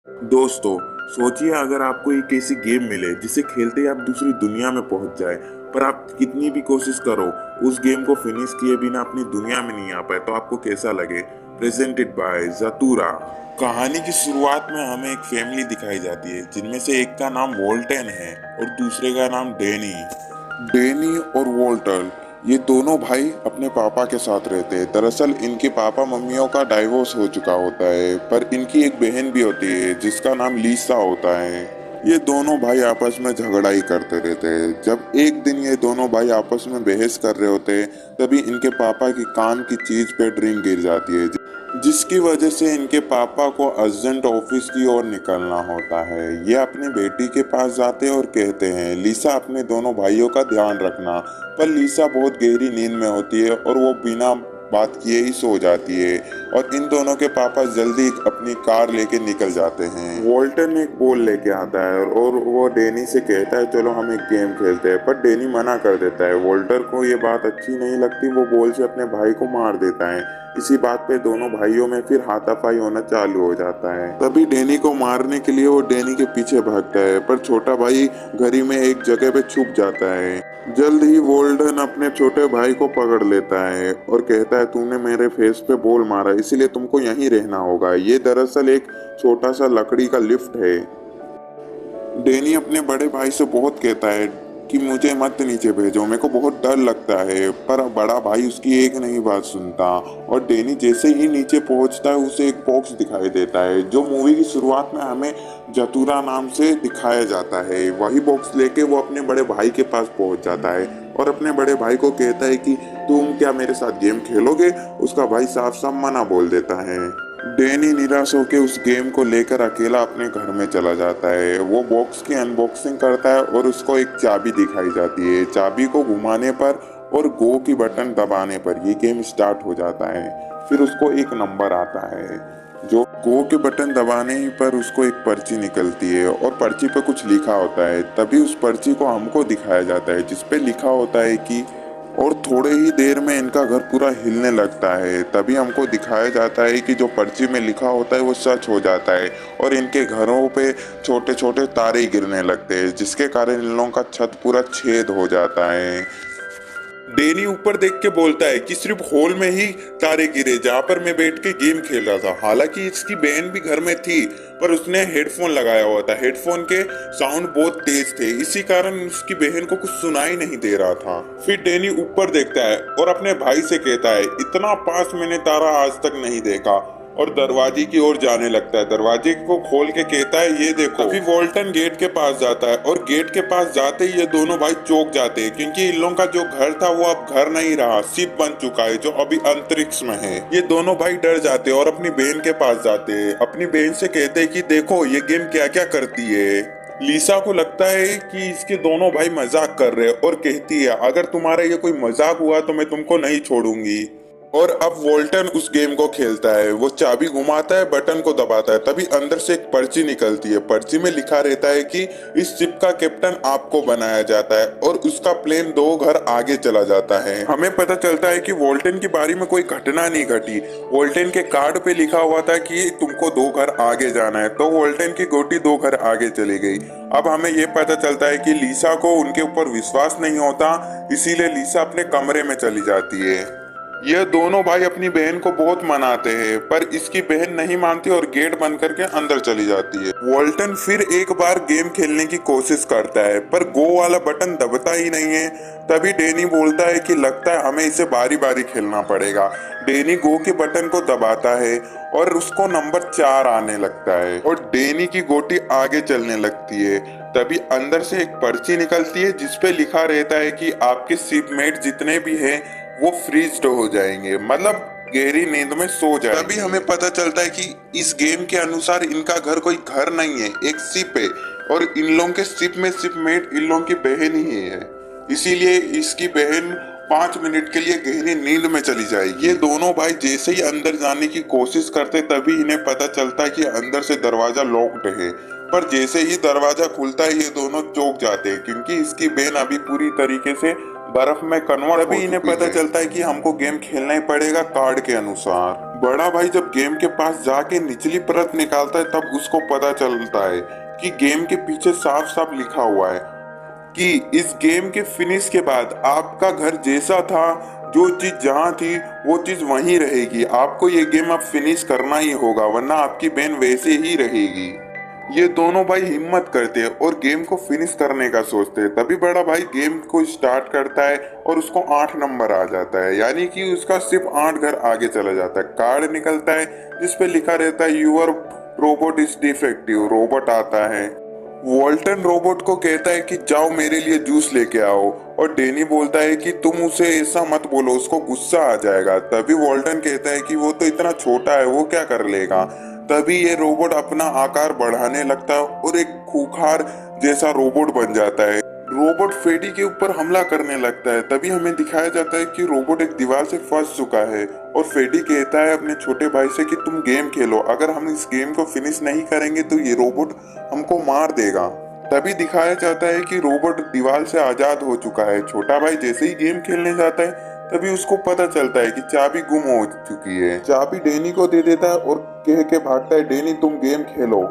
दोस्तों, सोचिए अगर आपको एक ऐसी गेम मिले जिसे खेलते ही आप दूसरी दुनिया में पहुंच जाए, पर आप कितनी भी कोशिश करो उस गेम को फिनिश किए बिना अपनी दुनिया में नहीं आ पाए, तो आपको कैसा लगे। प्रेजेंटेड बाय जातूरा। कहानी की शुरुआत में हमें एक फैमिली दिखाई जाती है जिनमें से एक का नाम वोल्टेन है और दूसरे का नाम डेनी। डेनी और वोल्टर ये दोनों भाई अपने पापा के साथ रहते हैं। दरअसल इनके पापा मम्मियों का डाइवोर्स हो चुका होता है, पर इनकी एक बहन भी होती है जिसका नाम लीसा होता है। ये दोनों भाई आपस में झगड़ा ही करते रहते हैं। जब एक दिन ये दोनों भाई आपस में बहस कर रहे होते हैं, तभी इनके पापा की काम की चीज पे ड्रिंक गिर जाती है, जिसकी वजह से इनके पापा को अर्जेंट ऑफिस की ओर निकलना होता है। ये अपनी बेटी के पास जाते और कहते हैं, लीसा अपने दोनों भाइयों का ध्यान रखना। पर लीसा बहुत गहरी नींद में होती है और वो बिना बात किए ही सो जाती है और इन दोनों के पापा जल्दी अपनी कार लेके निकल जाते हैं। वॉल्टन एक बॉल लेके आता है और वो डेनी से कहता है चलो हम एक गेम खेलते हैं, पर डेनी मना कर देता है। वॉल्टर को ये बात अच्छी नहीं लगती, वो बॉल से अपने भाई को मार देता है। इसी बात पे दोनों भाइयों में फिर हाथापाई होना चालू हो जाता है। तभी डेनी को मारने के लिए वो डेनी के पीछे भागता है, पर छोटा भाई घड़ी में एक जगह पे छुप जाता है। जल्द ही वोल्डन अपने छोटे भाई को पकड़ लेता है और कहता है तूने मेरे फेस पे बॉल मारा, इसलिए तुमको यहीं रहना होगा। ये दरअसल एक छोटा सा लकड़ी का लिफ्ट है। डेनी अपने बड़े भाई से बहुत कहता है कि मुझे मत नीचे भेजो, मेरे को बहुत डर लगता है, पर बड़ा भाई उसकी एक नहीं बात सुनता। और डेनी जैसे ही नीचे पहुंचता है उसे एक बॉक्स दिखाई देता है जो मूवी की शुरुआत में हमें जतुरा नाम से दिखाया जाता है। वही बॉक्स लेके वो अपने बड़े भाई के पास पहुंच जाता है और अपने बड़े भाई को कहता है कि तुम क्या मेरे साथ गेम खेलोगे। उसका भाई साफ साफ मना बोल देता है। डेनी निराश होकर उस गेम को लेकर अकेला अपने घर में चला जाता है। वो बॉक्स की अनबॉक्सिंग करता है और उसको एक चाबी दिखाई जाती है। चाबी को घुमाने पर और गो की बटन दबाने पर ये गेम स्टार्ट हो जाता है। फिर उसको एक नंबर आता है, जो गो के बटन दबाने ही पर उसको एक पर्ची निकलती है और पर्ची पे कुछ लिखा होता है। तभी उस पर्ची को हमको दिखाया जाता है जिसपे लिखा होता है कि और थोड़े ही देर में इनका घर पूरा हिलने लगता है। तभी हमको दिखाया जाता है कि जो पर्ची में लिखा होता है वो सच हो जाता है और इनके घरों पे छोटे छोटे तारे गिरने लगते हैं, जिसके कारण इन लोगों का छत पूरा छेद हो जाता है। डेनी ऊपर देख के बोलता है कि सिर्फ हॉल में ही तारे गिरे जहां पर मैं बैठ के गेम खेल रहा था। हालांकि इसकी बहन भी घर में थी, पर उसने हेडफोन लगाया हुआ था। हेडफोन के साउंड बहुत तेज थे, इसी कारण उसकी बहन को कुछ सुनाई नहीं दे रहा था। फिर डेनी ऊपर देखता है और अपने भाई से कहता है इतना पास मैंने तारा आज तक नहीं देखा, और दरवाजे की ओर जाने लगता है। दरवाजे को खोल के कहता है ये देखो। अभी वॉल्टन गेट के पास जाता है और गेट के पास जाते ही ये दोनों भाई चौंक जाते हैं, क्योंकि इन लोगों का जो घर था वो अब घर नहीं रहा, शिप बन चुका है जो अभी अंतरिक्ष में है। ये दोनों भाई डर जाते हैं और अपनी बहन के पास जाते हैं। अपनी बहन से कहते हैं कि देखो ये गेम क्या क्या करती है। लीसा को लगता है कि इसके दोनों भाई मजाक कर रहे हैं और कहती है अगर तुम्हारा ये कोई मजाक हुआ तो मैं तुमको नहीं छोड़ूंगी। और अब वोल्टन उस गेम को खेलता है। वो चाबी घुमाता है, बटन को दबाता है, तभी अंदर से एक पर्ची निकलती है। पर्ची में लिखा रहता है कि इस शिप का कैप्टन आपको बनाया जाता है और उसका प्लेन 2 घर आगे चला जाता है। हमें पता चलता है कि वोल्टन की बारी में कोई घटना नहीं घटी। वोल्टन के कार्ड पे लिखा हुआ था कि तुमको 2 घर आगे जाना है, तो वोल्टन की गोटी 2 घर आगे चली गई। अब हमें ये पता चलता है कि लीसा को उनके ऊपर विश्वास नहीं होता, इसीलिए लीसा अपने कमरे में चली जाती है। यह दोनों भाई अपनी बहन को बहुत मनाते हैं, पर इसकी बहन नहीं मानती और गेट बंद करके अंदर चली जाती है। वॉल्टन फिर एक बार गेम खेलने की कोशिश करता है, पर गो वाला बटन दबता ही नहीं है। तभी डेनी बोलता है कि लगता है हमें इसे बारी बारी खेलना पड़ेगा। डेनी गो के बटन को दबाता है और उसको नंबर 4 आने लगता है और डेनी की गोटी आगे चलने लगती है। तभी अंदर से एक पर्ची निकलती है जिसपे लिखा रहता है कि आपके शिपमेट जितने भी हैं वो फ्रीज्ड हो जाएंगे, मतलब गहरी नींद में सो जाएंगे। तभी हमें पता चलता है कि इस गेम के अनुसार इनका घर कोई घर नहीं है, एक शिप है और इन लोगों के शिप में शिपमेट इन लोगों की बहन ही है। इसीलिए इसकी बहन 5 मिनट के लिए गहरी नींद में चली जाएगी। ये दोनों भाई जैसे ही अंदर जाने की कोशिश करते तभी इन्हें पता चलता है कि अंदर से दरवाजा लॉक्ड है। पर जैसे ही दरवाजा खुलता है ये दोनों चौंक जाते हैं, क्योंकि इसकी बहन अभी पूरी तरीके से बर्फ में कन्वर्ट तभी इन्हें पता चलता है कि हमको गेम खेलना ही पड़ेगा कार्ड के अनुसार। बड़ा भाई जब गेम के पास जाके निचली परत निकालता है तब उसको पता चलता है कि गेम के पीछे साफ साफ लिखा हुआ है कि इस गेम के फिनिश के बाद आपका घर जैसा था, जो चीज जहाँ थी वो चीज वहीं रहेगी। आपको ये गेम अब फिनिश करना ही होगा वरना आपकी बहन वैसे ही रहेगी। ये दोनों भाई हिम्मत करते हैं और गेम को फिनिश करने का सोचते हैं। तभी बड़ा भाई गेम को स्टार्ट करता है और उसको 8 नंबर आ जाता है, यानी कि उसका सिर्फ 8 घर आगे चला जाता है। कार्ड निकलता है जिसपे लिखा रहता है your robot is defective. Robot आता है, वॉल्टन रोबोट को कहता है कि जाओ मेरे लिए जूस लेके आओ, और डेनी बोलता है कि तुम उसे ऐसा मत बोलो, उसको गुस्सा आ जाएगा। तभी वॉल्टन कहता है कि वो तो इतना छोटा है, वो क्या कर लेगा। तभी ये रोबोट अपना आकार बढ़ाने लगता है और एक खूंखार जैसा रोबोट बन जाता है। रोबोट फेडी के ऊपर हमला करने लगता है। तभी हमें दिखाया जाता है कि रोबोट एक दीवार से फंस चुका है और फेडी कहता है अपने छोटे भाई से कि तुम गेम खेलो, अगर हम इस गेम को फिनिश नहीं करेंगे तो ये रोबोट हमको मार देगा। तभी दिखाया जाता है कि रोबोट दीवार से आजाद हो चुका है। छोटा भाई जैसे ही गेम खेलने जाता है तभी उसको पता चलता है कि चाबी गुम हो चुकी है। चाबी डेनी को दे देता है और कह के भागता है, डेनी तुम गेम खेलो।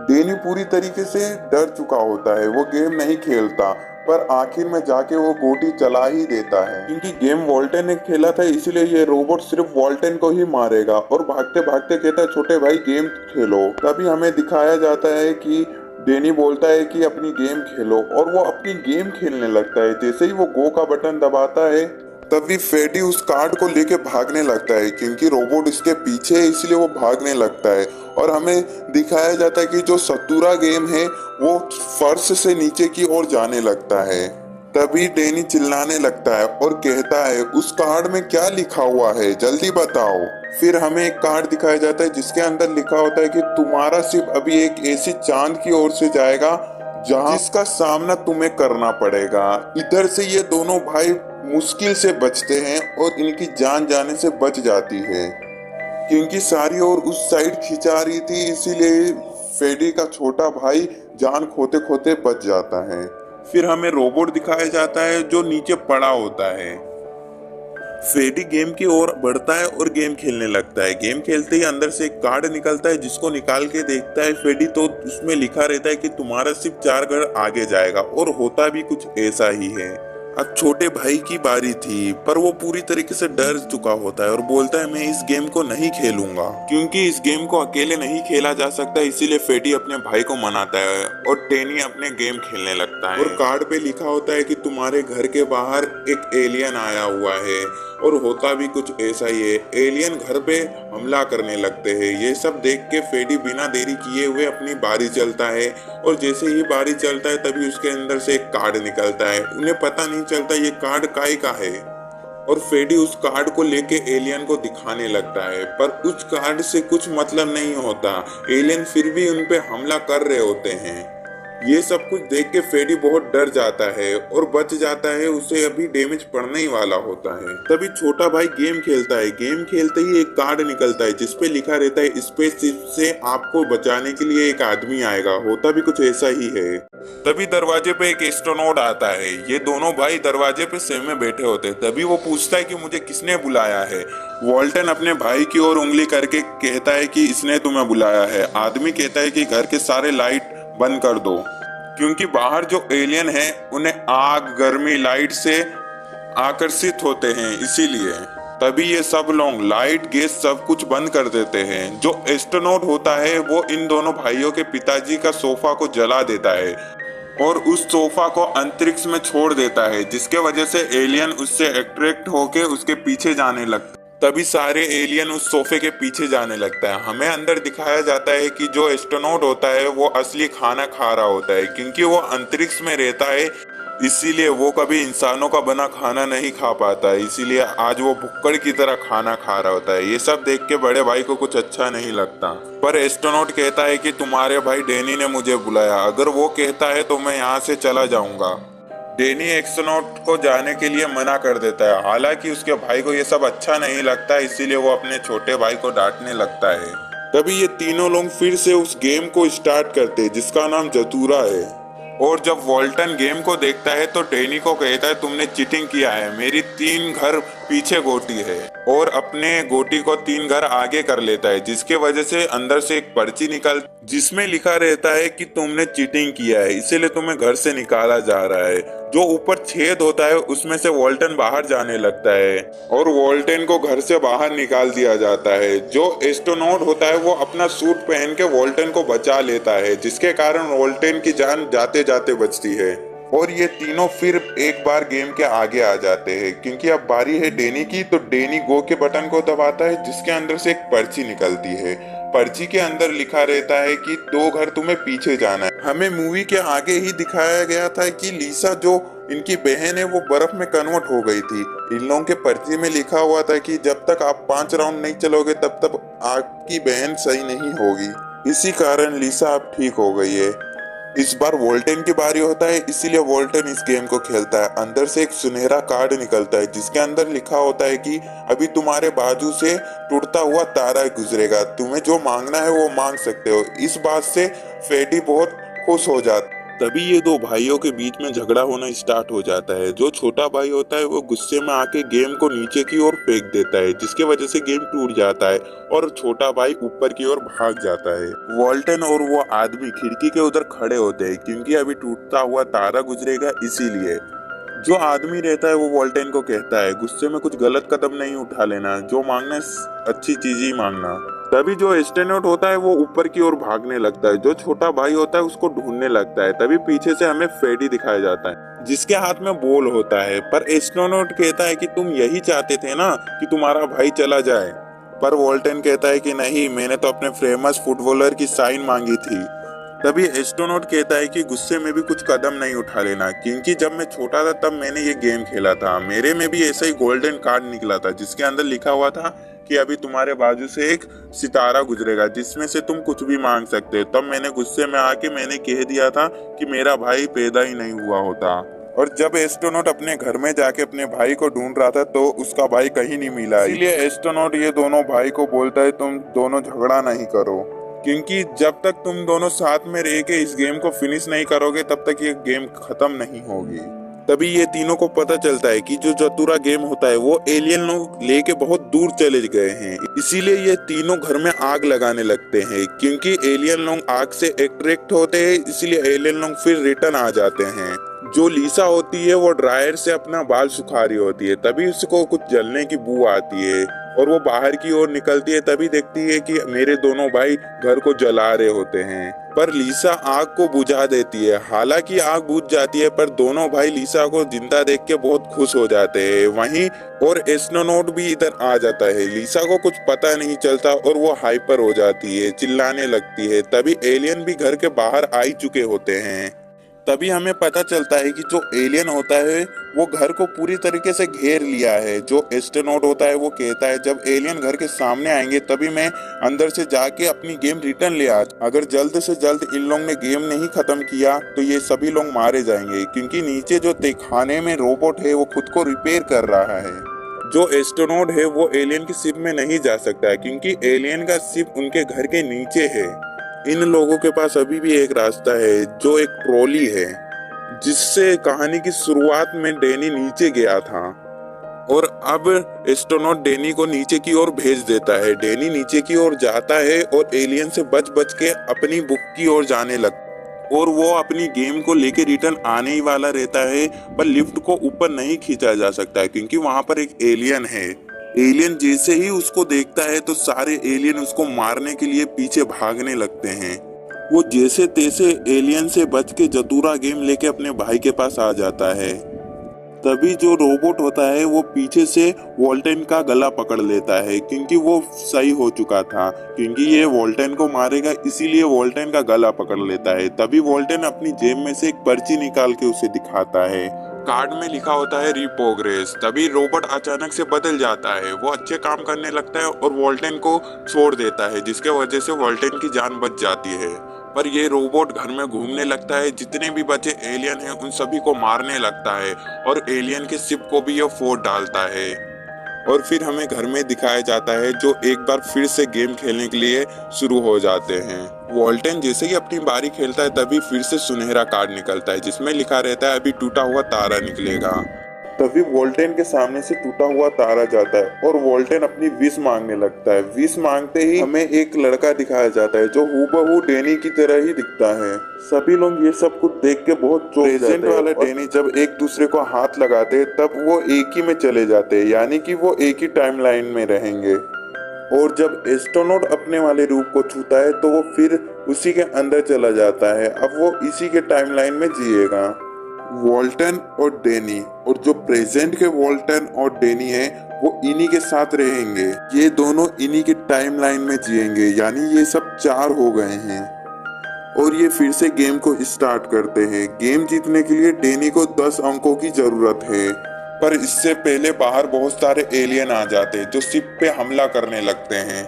डेनी पूरी तरीके से डर चुका होता है, वो गेम नहीं खेलता, पर आखिर में जाके वो गोटी चला ही देता है। क्योंकि गेम वॉल्टन ने खेला था इसलिए ये रोबोट सिर्फ वॉल्टन को ही मारेगा, और भागते भागते कहता है छोटे भाई गेम खेलो। तभी हमें दिखाया जाता है कि डेनी बोलता है कि अपनी गेम खेलो, और वो अपनी गेम खेलने लगता है। जैसे ही वो गो का बटन दबाता है तभी फेडी उस कार्ड को लेके भागने लगता है, क्योंकि रोबोट इसके पीछे है इसलिए वो भागने लगता है। और हमें दिखाया जाता है कि जो सतुरा गेम है वो फर्श से नीचे की ओर जाने लगता है। तभी डेनी चिल्लाने लगता है और कहता है उस कार्ड में क्या लिखा हुआ है, जल्दी बताओ। फिर हमें एक कार्ड दिखाया जाता है जिसके अंदर लिखा होता है कि तुम्हारा सिर्फ अभी एक ऐसी चांद की ओर से जाएगा जहां जिसका सामना तुम्हें करना पड़ेगा। इधर से ये दोनों भाई मुश्किल से बचते हैं और इनकी जान जाने से बच जाती है, क्योंकि सारी ओर उस साइड खिंचा रही थी, इसीलिए फेडी का छोटा भाई जान खोते खोते बच जाता है। फिर हमें रोबोट दिखाया जाता है जो नीचे पड़ा होता है। फेडी गेम की ओर बढ़ता है और गेम खेलने लगता है। गेम खेलते ही अंदर से एक कार्ड निकलता है जिसको निकाल के देखता है फेडी, तो उसमें लिखा रहता है कि तुम्हारा सिर्फ 4 घर आगे जाएगा, और होता भी कुछ ऐसा ही है। अब छोटे भाई की बारी थी, पर वो पूरी तरीके से डर चुका होता है और बोलता है मैं इस गेम को नहीं खेलूंगा, क्योंकि इस गेम को अकेले नहीं खेला जा सकता। इसीलिए फेडी अपने भाई को मनाता है और डेनी अपने गेम खेलने लगता है। और कार्ड पे लिखा होता है कि तुम्हारे घर के बाहर एक एलियन आया हुआ है, और होता भी कुछ ऐसा ही है। एलियन घर पे हमला करने लगते हैं। ये सब देख के फेडी बिना देरी किए हुए अपनी बारी चलता है, और जैसे ही बारी चलता है तभी उसके अंदर से एक कार्ड निकलता है। उन्हें पता नहीं चलता ये कार्ड काय का है, और फेडी उस कार्ड को लेके एलियन को दिखाने लगता है, पर उस कार्ड से कुछ मतलब नहीं होता। एलियन फिर भी उन पे हमला कर रहे होते हैं। ये सब कुछ देख के फेडी बहुत डर जाता है और बच जाता है, उसे अभी डैमेज पड़ने ही वाला होता है। तभी छोटा भाई गेम खेलता है। गेम खेलते ही एक कार्ड निकलता है जिसपे लिखा रहता है स्पेसशिप से आपको बचाने के लिए एक आदमी आएगा। होता भी कुछ ऐसा ही है। तभी दरवाजे पे एक एस्ट्रोनॉट आता है। ये दोनों भाई दरवाजे पे सहमे बैठे होते हैं। तभी वो पूछता है कि मुझे किसने बुलाया है। वॉल्टन अपने भाई की ओर उंगली करके कहता है कि इसने तुम्हें बुलाया है। आदमी कहता है कि घर के सारे लाइट बंद कर दो, क्योंकि बाहर जो एलियन है उन्हें आग, गर्मी, लाइट से आकर्षित होते हैं, इसीलिए। तभी ये सब लोग लाइट, गैस सब कुछ बंद कर देते हैं। जो एस्ट्रोनॉट होता है वो इन दोनों भाइयों के पिताजी का सोफा को जला देता है और उस सोफा को अंतरिक्ष में छोड़ देता है, जिसके वजह से एलियन उससे अट्रैक्ट होके उसके पीछे जाने लगता है। तभी सारे एलियन उस सोफे के पीछे जाने लगता है। हमें अंदर दिखाया जाता है कि जो एस्ट्रोनॉट होता है वो असली खाना खा रहा होता है, क्योंकि वो अंतरिक्ष में रहता है, इसीलिए वो कभी इंसानों का बना खाना नहीं खा पाता है। इसीलिए आज वो भुक्कड़ की तरह खाना खा रहा होता है। ये सब देख के बड़े भाई को कुछ अच्छा नहीं लगता, पर एस्ट्रोनॉट कहता है कि तुम्हारे भाई डेनी ने मुझे बुलाया, अगर वो कहता है तो मैं यहाँ से चला जाऊंगा। डेनी एस्ट्रोनॉट को जाने के लिए मना कर देता है। हालांकि उसके भाई को ये सब अच्छा नहीं लगता, इसीलिए वो अपने छोटे भाई को डांटने लगता है। तभी ये तीनों लोग फिर से उस गेम को स्टार्ट करते हैं जिसका नाम जतूरा है। और जब वॉल्टन गेम को देखता है तो डैनी को कहता है तुमने चीटिंग किया है, मेरी 3 घर पीछे गोटी है, और अपने गोटी को 3 घर आगे कर लेता है, जिसके वजह से अंदर से एक पर्ची निकल जिसमें लिखा रहता है कि तुमने चीटिंग किया है, इसीलिए तुम्हें घर से निकाला जा रहा है। जो ऊपर छेद होता है उसमें से वॉल्टन बाहर जाने लगता है और वॉल्टन को घर से बाहर निकाल दिया जाता है। जो एस्ट्रोनॉट होता है वो अपना सूट पहन के वॉल्टन को बचा लेता है, जिसके कारण वॉल्टन की जान जाते जाते बचती है। और ये तीनों फिर एक बार गेम के आगे आ जाते हैं, क्योंकि अब बारी है डैनी की। तो डैनी गो के बटन को दबाता है, जिसके अंदर से एक पर्ची निकलती है। पर्ची के अंदर लिखा रहता है कि 2 घर तुम्हें पीछे जाना है। हमें मूवी के आगे ही दिखाया गया था कि लिसा जो इनकी बहन है वो बर्फ में कन्वर्ट हो गई थी। इन लोगों के पर्ची में लिखा हुआ था कि जब तक आप 5 राउंड नहीं चलोगे तब तक आपकी बहन सही नहीं होगी। इसी कारण लिसा अब ठीक हो गई है। इस बार वॉल्टन की बारी होता है, इसीलिए वॉल्टन इस गेम को खेलता है। अंदर से एक सुनहरा कार्ड निकलता है, जिसके अंदर लिखा होता है कि अभी तुम्हारे बाजू से टूटता हुआ तारा गुजरेगा, तुम्हें जो मांगना है वो मांग सकते हो। इस बात से फेडी बहुत खुश हो जाता है। तभी ये 2 भाइयों के बीच में झगड़ा होना स्टार्ट हो जाता है। जो छोटा भाई होता है वो गुस्से में आके गेम को नीचे की ओर फेंक देता है, जिसके वजह से गेम टूट जाता है और छोटा भाई ऊपर की ओर भाग जाता है। वॉल्टन और वो आदमी खिड़की के उधर खड़े होते हैं, क्योंकि अभी टूटता हुआ तारा गुजरेगा इसीलिए। जो आदमी रहता है वो वॉल्टन को कहता है गुस्से में कुछ गलत कदम नहीं उठा लेना, जो मांगना अच्छी चीज ही मांगना। तभी जो एस्ट्रोनॉट होता है वो ऊपर की ओर भागने लगता है। जो छोटा भाई होता है उसको ढूंढने लगता है। तभी पीछे से हमें फेडी दिखाया जाता है, जिसके हाथ में बॉल होता है। पर एस्ट्रोनॉट कहता है कि तुम यही चाहते थे ना कि तुम्हारा भाई चला जाए। पर वॉल्टन कहता है कि नहीं, मैंने तो अपने फेमस फुटबॉलर की साइन मांगी थी। तभी एस्ट्रोनॉट कहता है कि गुस्से में भी कुछ कदम नहीं उठा लेना, क्योंकि जब मैं छोटा था तब मैंने ये गेम खेला था। मेरे में भी ऐसा ही गोल्डन कार्ड निकला था, जिसके अंदर लिखा हुआ था कि अभी तुम्हारे बाजू से एक सितारा गुजरेगा, जिसमें से तुम कुछ भी मांग सकते हो। तब मैंने गुस्से में आके मैंने कह दिया था कि मेरा भाई पैदा ही नहीं हुआ होता। और जब एस्ट्रोनॉट अपने घर में जाके अपने भाई को ढूंढ रहा था तो उसका भाई कहीं नहीं मिला। इसलिए एस्ट्रोनॉट ये दोनों भाई को बोलता है तुम दोनों झगड़ा नहीं करो, क्योंकि जब तक तुम दोनों साथ में रह के इस गेम को फिनिश नहीं करोगे तब तक ये गेम खत्म नहीं होगी। तभी ये तीनों को पता चलता है कि जो चतुरा गेम होता है वो एलियन लोग लेके बहुत दूर चले गए हैं। इसीलिए ये तीनों घर में आग लगाने लगते हैं, क्योंकि एलियन लोग आग से अट्रैक्ट होते हैं, इसलिए एलियन लोग फिर रिटर्न आ जाते हैं। जो लिसा होती है वो ड्रायर से अपना बाल सुखा रही होती है। तभी उसको कुछ जलने की बू आती है और वो बाहर की ओर निकलती है। तभी देखती है कि मेरे दोनों भाई घर को जला रहे होते हैं, पर लिसा आग को बुझा देती है। हालांकि आग बुझ जाती है, पर दोनों भाई लिसा को जिंदा देख के बहुत खुश हो जाते हैं। वहीं और एस्ट्रोनॉट भी इधर आ जाता है। लिसा को कुछ पता नहीं चलता और वो हाइपर हो जाती है, चिल्लाने लगती है। तभी एलियन भी घर के बाहर आ ही चुके होते हैं। तभी हमें पता चलता है कि जो एलियन होता है वो घर को पूरी तरीके से घेर लिया है। जो एस्ट्रोनॉट होता है वो कहता है जब एलियन घर के सामने आएंगे तभी मैं अंदर से जाके अपनी गेम रिटर्न ले आ। अगर जल्द से जल्द इन लोगों ने गेम नहीं खत्म किया तो ये सभी लोग मारे जाएंगे, क्योंकि नीचे जो तहखाने में रोबोट है वो खुद को रिपेयर कर रहा है। जो एस्ट्रोनॉट है वो एलियन की शिप में नहीं जा सकता है, क्योंकि एलियन का शिप उनके घर के नीचे है। इन लोगों के पास अभी भी एक रास्ता है, जो एक ट्रॉली है, जिससे कहानी की शुरुआत में डैनी नीचे गया था। और अब एस्ट्रोनॉट डैनी को नीचे की ओर भेज देता है। डैनी नीचे की ओर जाता है और एलियन से बच बच के अपनी बुक की ओर जाने लगता, और वो अपनी गेम को लेके रिटर्न आने ही वाला रहता है। पर लिफ्ट को ऊपर नहीं खींचा जा सकता है, क्योंकि वहां पर एक एलियन है। एलियन जैसे ही उसको देखता है तो सारे एलियन उसको मारने के लिए पीछे भागने लगते हैं। वो जैसे तैसे एलियन से बच के चतुरा गेम लेके अपने भाई के पास आ जाता है। तभी जो रोबोट होता है वो पीछे से वॉल्टन का गला पकड़ लेता है, क्योंकि वो सही हो चुका था, क्योंकि ये वॉल्टन को मारेगा, इसीलिए वॉल्टन का गला पकड़ लेता है। तभी वॉल्टन अपनी जेब में से एक पर्ची निकाल के उसे दिखाता है। कार्ड में लिखा होता है रीप्रोग्रेस। तभी रोबोट अचानक से बदल जाता है, वो अच्छे काम करने लगता है और वॉल्टन को छोड़ देता है, जिसके वजह से वॉल्टन की जान बच जाती है। पर ये रोबोट घर में घूमने लगता है, जितने भी बचे एलियन हैं उन सभी को मारने लगता है और एलियन के शिप को भी ये फोड़ डालता है। और फिर हमें घर में दिखाया जाता है, जो एक बार फिर से गेम खेलने के लिए शुरू हो जाते हैं। वॉल्टन जैसे ही अपनी बारी खेलता है तभी फिर से सुनहरा कार्ड निकलता है जिसमें लिखा रहता है अभी टूटा हुआ तारा निकलेगा। तभी वोल्टेन के सामने से टूटा हुआ तारा जाता है और वोल्टेन अपनी विश मांगने लगता है। विश मांगते ही हमें एक लड़का दिखाया जाता है जो हूबहू डेनी की तरह ही दिखता है। सभी लोग ये सब कुछ देख के बहुत चौंक जाते हैं। वाले डेनी जब एक दूसरे को हाथ लगाते हैं तब वो एक ही में चले जाते हैं, यानी कि वो एक ही टाइमलाइन में रहेंगे। और जब एस्ट्रोनॉट अपने वाले रूप को छूता है तो वो फिर उसी के अंदर चला जाता है। अब वो इसी के टाइमलाइन में जिएगा। वॉल्टन और डेनी, और जो प्रेजेंट के वॉल्टन और डेनी है वो इन्हीं के साथ रहेंगे। ये दोनों इन्हीं के टाइमलाइन में जिएंगे, यानी ये सब 4 हो गए हैं। और ये फिर से गेम को स्टार्ट करते हैं। गेम जीतने के लिए डेनी को 10 अंकों की जरूरत है, पर इससे पहले बाहर बहुत सारे एलियन आ जाते हैं जो शिप पे हमला करने लगते हैं।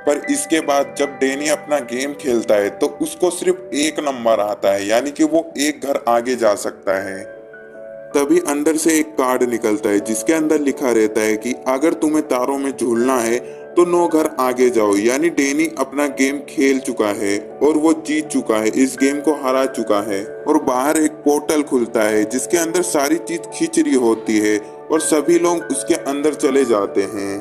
पर इसके बाद जब डेनी अपना गेम खेलता है तो उसको सिर्फ 1 नंबर आता है, यानी कि वो एक घर आगे जा सकता है। तभी अंदर से एक कार्ड निकलता है जिसके अंदर लिखा रहता है कि अगर तुम्हें तारों में झूलना है तो 9 घर आगे जाओ। यानी डेनी अपना गेम खेल चुका है और वो जीत चुका है, इस गेम को हरा चुका है। और बाहर एक पोर्टल खुलता है जिसके अंदर सारी चीज खिंच रही होती है और सभी लोग उसके अंदर चले जाते हैं।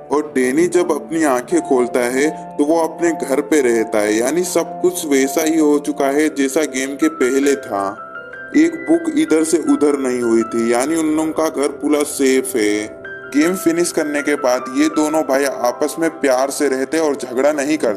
और डेनी जब अपनी आंखें खोलता है तो वो अपने घर पे रहता है, यानी सब कुछ वैसा ही हो चुका है जैसा गेम के पहले था। एक बुक इधर से उधर नहीं हुई थी, यानी उन लोगों का घर पूरा सेफ है। गेम फिनिश करने के बाद ये दोनों भाई आपस में प्यार से रहते और झगड़ा नहीं करते।